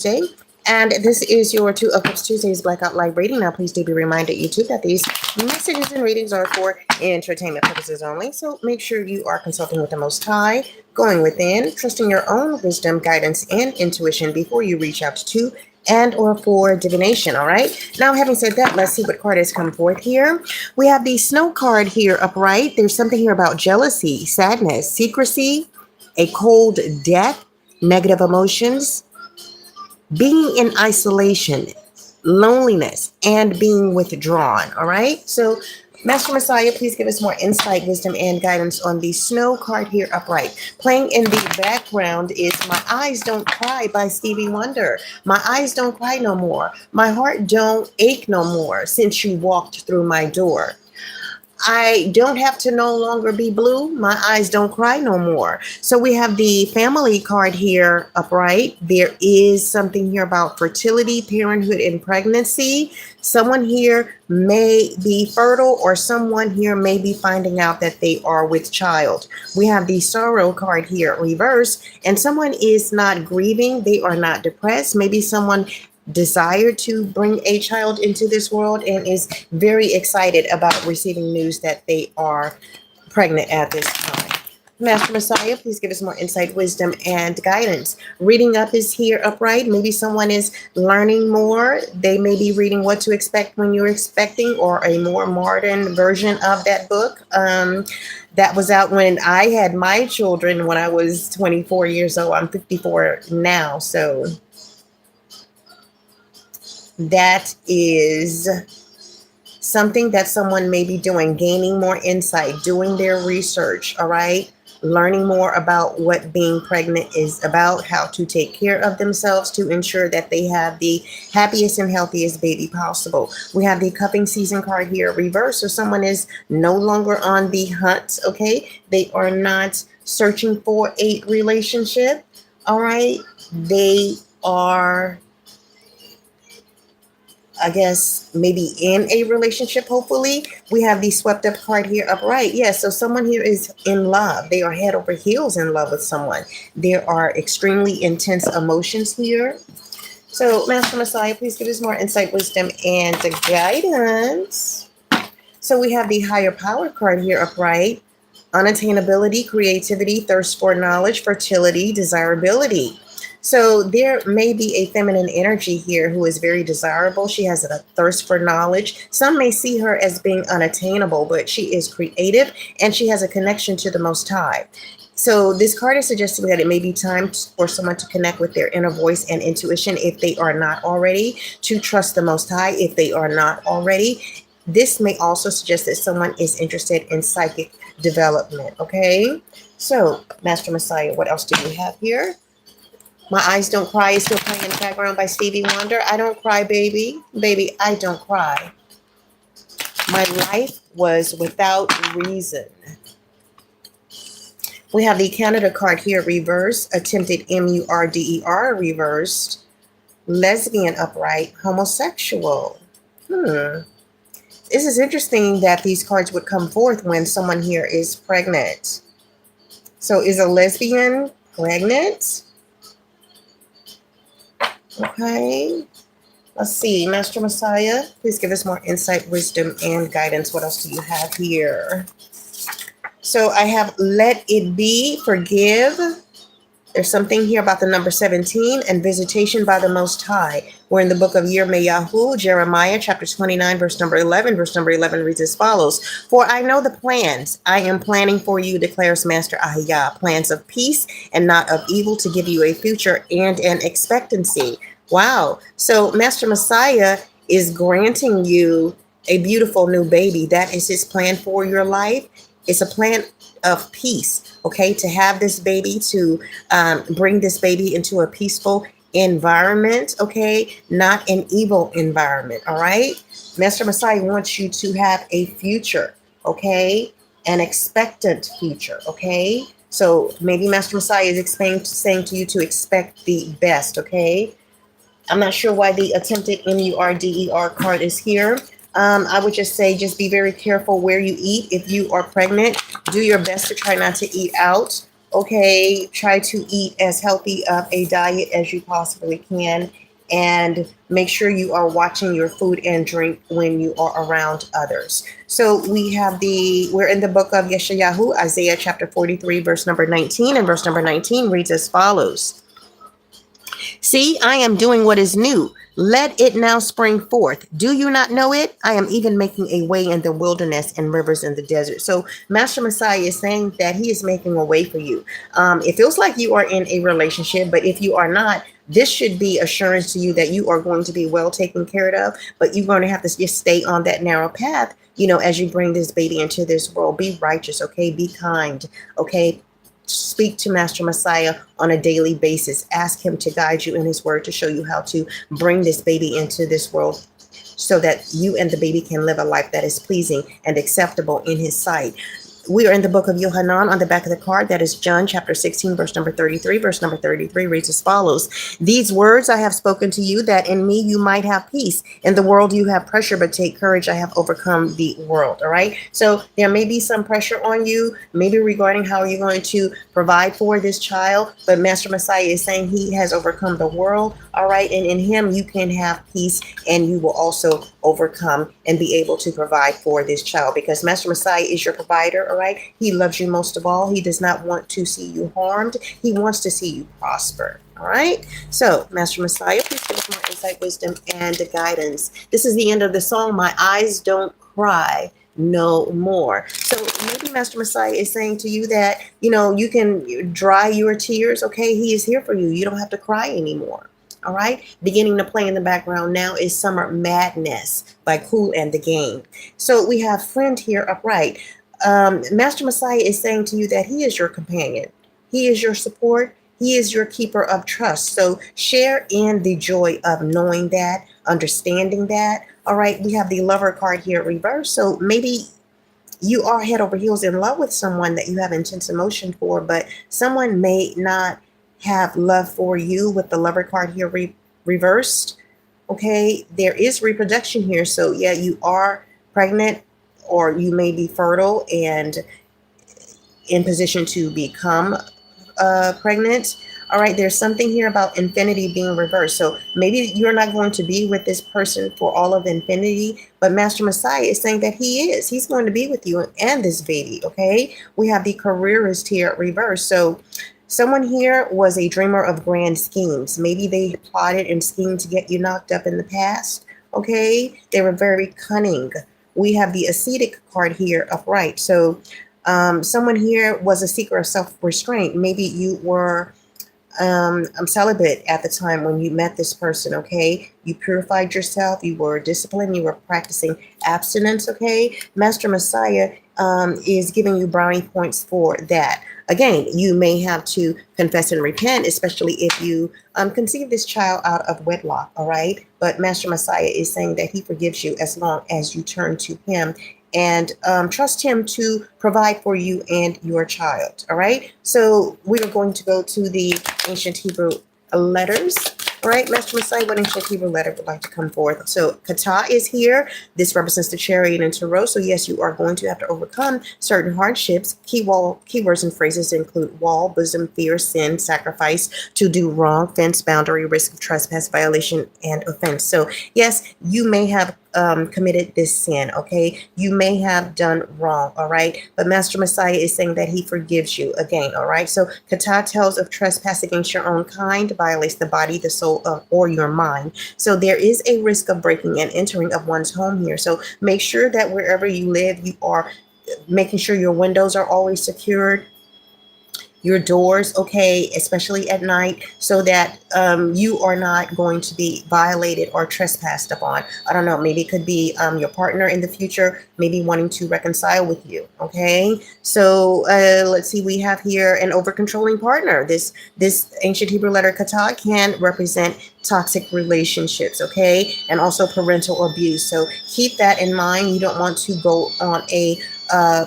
Tuesday. And this is your Two of Cups Tuesdays Blackout Live reading. Now, please do be reminded, YouTube, that these messages and readings are for entertainment purposes only. So make sure you are consulting with the Most High, going within, trusting your own wisdom, guidance, and intuition before you reach out to and or for divination. All right. Now, having said that, let's see what card has come forth here. We have the Snow card here upright. There's something here about jealousy, sadness, secrecy, a cold death, negative emotions, being in isolation, loneliness, and being withdrawn. All right. So, Master Messiah, please give us more insight, wisdom, and guidance on the Snow card here upright. Playing in the background is My Eyes Don't Cry by Stevie Wonder. My eyes don't cry no more. My heart don't ache no more since you walked through my door. I don't have to no longer be blue. My eyes don't cry no more. So we have the family card here upright. There is something here about fertility, parenthood, and pregnancy. Someone here may be fertile, or someone here may be finding out that they are with child. We have the sorrow card here reverse, and someone is not grieving. They are not depressed. Maybe someone desire to bring a child into this world and is very excited about receiving news that they are pregnant at this time. Master Messiah, please give us more insight, wisdom, and guidance. Reading up is here upright. Maybe someone is learning more. They may be reading What to Expect When You're Expecting, or a more modern version of that book. That was out when I had my children when I was 24 years old. I'm 54 now, so that is something that someone may be doing, gaining more insight, doing their research, all right? Learning more about what being pregnant is about, how to take care of themselves to ensure that they have the happiest and healthiest baby possible. We have the cuffing season card here reverse, so someone is no longer on the hunt, okay? They are not searching for a relationship, all right? They are, I guess, maybe in a relationship, hopefully. We have the swept up card here upright. Yes, so someone here is in love. They are head over heels in love with someone. There are extremely intense emotions here. So, Master Messiah, please give us more insight, wisdom, and guidance. So we have the higher power card here upright. Unattainability, creativity, thirst for knowledge, fertility, desirability. So there may be a feminine energy here who is very desirable. She has a thirst for knowledge. Some may see her as being unattainable, but she is creative and she has a connection to the Most High. So this card is suggesting that it may be time for someone to connect with their inner voice and intuition if they are not already, to trust the Most High if they are not already. This may also suggest that someone is interested in psychic development, okay? So, Master Messiah, what else do we have here? My Eyes Don't Cry is still playing in the background by Stevie Wonder. I don't cry, baby. Baby, I don't cry. My life was without reason. We have the Canada card here reversed. Attempted MURDER reversed. Lesbian upright. Homosexual. This is interesting that these cards would come forth when someone here is pregnant. So is a lesbian pregnant? Okay, let's see. Master Messiah, please give us more insight, wisdom, and guidance. What else do you have here? So I have let it be, forgive. There's something here about the number 17 and visitation by the Most High. We're in the book of Yirmiyahu, Jeremiah, chapter 29, verse number 11. Verse number 11 reads as follows. For I know the plans I am planning for you, declares Master HYHA, plans of peace and not of evil, to give you a future and an expectancy. Wow. So Master Messiah is granting you a beautiful new baby. That is his plan for your life. It's a plan of peace, okay, to have this baby, to bring this baby into a peaceful environment, okay, not an evil environment, all right? Master Messiah wants you to have a future, okay, an expectant future, okay? So maybe Master Messiah is saying to you to expect the best, okay? I'm not sure why the attempted MURDER card is here. I would just say, just be very careful where you eat. If you are pregnant, do your best to try not to eat out Okay, try to eat as healthy of a diet as you possibly can, and make sure you are watching your food and drink when you are around others. So we're in the book of Yeshayahu, Isaiah chapter 43, verse number 19, and verse number 19 reads as follows. See, I am doing what is new. Let it now spring forth. Do you not know it? I am even making a way in the wilderness and rivers in the desert. So, Master Messiah is saying that he is making a way for you. It feels like you are in a relationship, but if you are not, this should be assurance to you that you are going to be well taken care of, but you're going to have to just stay on that narrow path, as you bring this baby into this world. Be righteous, okay? Be kind, okay? Speak to Master Messiah on a daily basis. Ask him to guide you in his word to show you how to bring this baby into this world so that you and the baby can live a life that is pleasing and acceptable in his sight. We are in the book of Yohanan. On the back of the card, that is John chapter 16, verse number 33. Verse number 33 reads as follows. These words I have spoken to you, that in me you might have peace. In the world you have pressure, but take courage. I have overcome the world. All right. So there may be some pressure on you, maybe regarding how you're going to provide for this child. But Master Messiah is saying he has overcome the world. All right. And in him you can have peace, and you will also overcome and be able to provide for this child, because Master Messiah is your provider. All right. He loves you most of all. He does not want to see you harmed. He wants to see you prosper. All right. So, Master Messiah, please give us more insight, wisdom, and guidance. This is the end of the song. My eyes don't cry no more. So maybe Master Messiah is saying to you that, you can dry your tears. Okay. He is here for you. You don't have to cry anymore. All right. Beginning to play in the background now is Summer Madness by Kool and the Gang. So we have friend here upright. Master Messiah is saying to you that he is your companion. He is your support. He is your keeper of trust. So share in the joy of knowing that, understanding that. All right. We have the lover card here reversed. So maybe you are head over heels in love with someone that you have intense emotion for, but someone may not have love for you with the lover card here reversed. Okay. There is reproduction here. So yeah, you are pregnant, or you may be fertile and in position to become pregnant. All right, there's something here about infinity being reversed. So maybe you're not going to be with this person for all of infinity, but Master Messiah is saying that he is. He's going to be with you and this baby, okay? We have the careerist here reversed. So someone here was a dreamer of grand schemes. Maybe they plotted and schemed to get you knocked up in the past, okay? They were very cunning. We have the ascetic card here upright. So someone here was a seeker of self-restraint. Maybe you were celibate at the time when you met this person, okay? You purified yourself. You were disciplined. You were practicing abstinence, okay? Master Messiah is giving you brownie points for that. Again, you may have to confess and repent, especially if you conceive this child out of wedlock, all right? But Master Messiah is saying that he forgives you as long as you turn to him and trust him to provide for you and your child, all right? So we are going to go to the ancient Hebrew letters. All right, Master Messiah, what ancient Hebrew letter would like to come forth? So kata is here. This represents the chariot and tarot. So yes, you are going to have to overcome certain hardships. Keywords and phrases include wall, bosom, fear, sin, sacrifice, to do wrong, fence, boundary, risk of trespass, violation, and offense. So yes, you may have committed this sin, okay? You may have done wrong, all right? But Master Messiah is saying that he forgives you again, all right? So kata tells of trespass against your own kind, violates the body, the soul, or your mind. So there is a risk of breaking and entering of one's home here. So make sure that wherever you live, you are making sure your windows are always secured, your doors, okay, especially at night, so that you are not going to be violated or trespassed upon. I don't know, maybe it could be your partner in the future, maybe wanting to reconcile with you, okay? So let's see, we have here an over-controlling partner. This ancient Hebrew letter kata can represent toxic relationships, okay? And also parental abuse. So keep that in mind. You don't want to go on a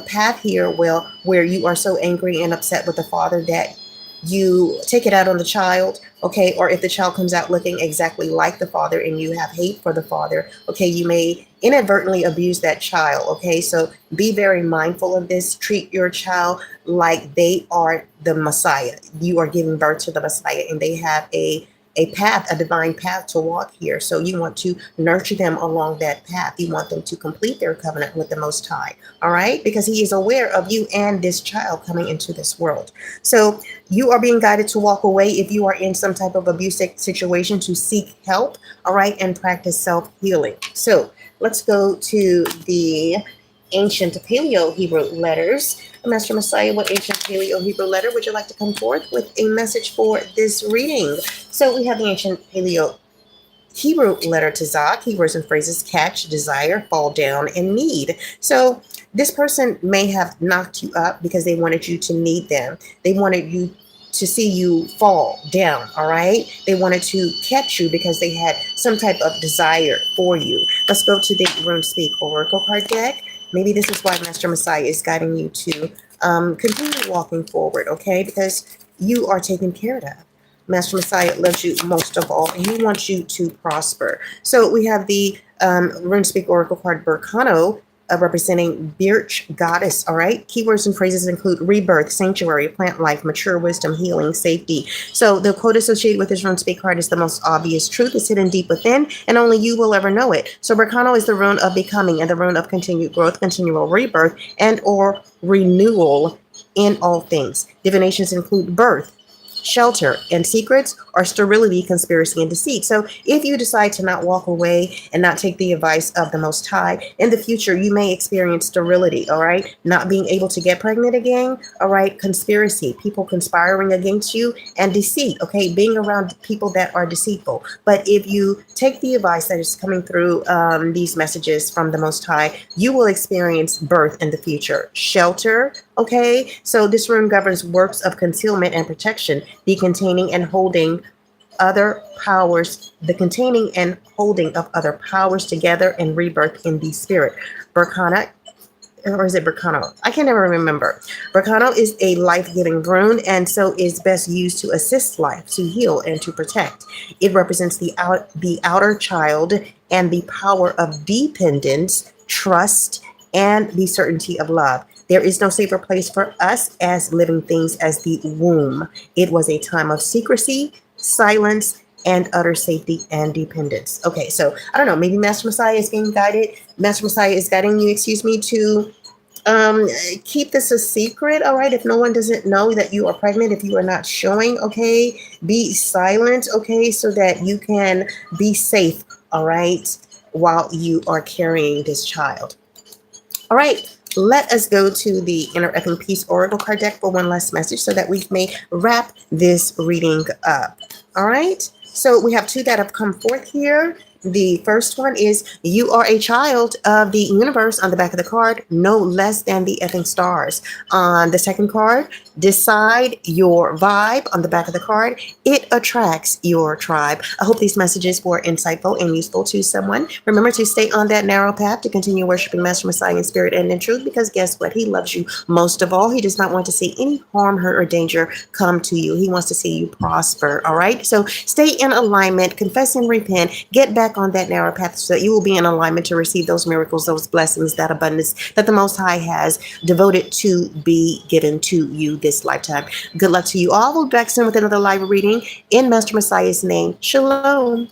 path here where you are so angry and upset with the father that you take it out on the child, okay, or if the child comes out looking exactly like the father and you have hate for the father, okay, you may inadvertently abuse that child, okay? So be very mindful of this. Treat your child like they are the Messiah. You are giving birth to the Messiah, and they have a path, a divine path to walk here. So you want to nurture them along that path. You want them to complete their covenant with the Most High, all right? Because He is aware of you and this child coming into this world. So you are being guided to walk away if you are in some type of abusive situation, to seek help, all right, and practice self-healing. So let's go to the ancient Paleo Hebrew letters. Master Messiah, what ancient Paleo Hebrew letter would you like to come forth with a message for this reading? So we have the ancient Paleo Hebrew letter to Zah, keywords and phrases: catch, desire, fall down, and need. So this person may have knocked you up because they wanted you to need them. They wanted you to see you fall down, all right? They wanted to catch you because they had some type of desire for you. Let's go to the RuneSpeak Oracle card deck. Maybe this is why Master Messiah is guiding you to continue walking forward, okay? Because you are taken care of. Master Messiah loves you most of all, and He wants you to prosper. So we have the RuneSpeak Oracle card Berkano, representing Birch Goddess, all right? Keywords and phrases include rebirth, sanctuary, plant life, mature wisdom, healing, safety. So the quote associated with this RuneSpeak card is: the most obvious truth is hidden deep within, and only you will ever know it. So Berkano is the rune of becoming and the rune of continued growth, continual rebirth, and or renewal in all things. Divinations include birth, shelter, and secrets, or sterility, conspiracy, and deceit. So if you decide to not walk away and not take the advice of the Most High, in the future you may experience sterility, all right? Not being able to get pregnant again, all right? Conspiracy, people conspiring against you, and deceit, okay? Being around people that are deceitful. But if you take the advice that is coming through these messages from the Most High, you will experience birth in the future. Shelter, okay? So this rune governs works of concealment and protection, the containing and holding other powers, the containing and holding of other powers together, and rebirth in the spirit. Berkana, or is it Berkano? I can never remember. Berkano is a life-giving rune, and so is best used to assist life, to heal, and to protect. It represents the outer child and the power of dependence, trust, and the certainty of love. There is no safer place for us as living things as the womb. It was a time of secrecy, silence, and utter safety and dependence. Okay, so I don't know, maybe Master Messiah is being guided. Master Messiah is guiding you, to keep this a secret, all right? If no one doesn't know that you are pregnant, if you are not showing, okay, be silent, okay, so that you can be safe, all right, while you are carrying this child. All right, let us go to the Inner Epping Peace Oracle card deck for one last message so that we may wrap this reading up. All right, so we have two that have come forth here. The first one is: you are a child of the universe on the back of the card, no less than the effing stars. On the second card, decide your vibe on the back of the card. It attracts your tribe. I hope these messages were insightful and useful to someone. Remember to stay on that narrow path to continue worshiping Master Messiah in spirit and in truth, because guess what? He loves you most of all. He does not want to see any harm, hurt, or danger come to you. He wants to see you prosper, all right? So stay in alignment, confess and repent, get back on that narrow path so that you will be in alignment to receive those miracles, those blessings, that abundance that the Most High has devoted to be given to you this lifetime. Good luck to you all. We'll be back soon with another live reading in Master Messiah's name. Shalom.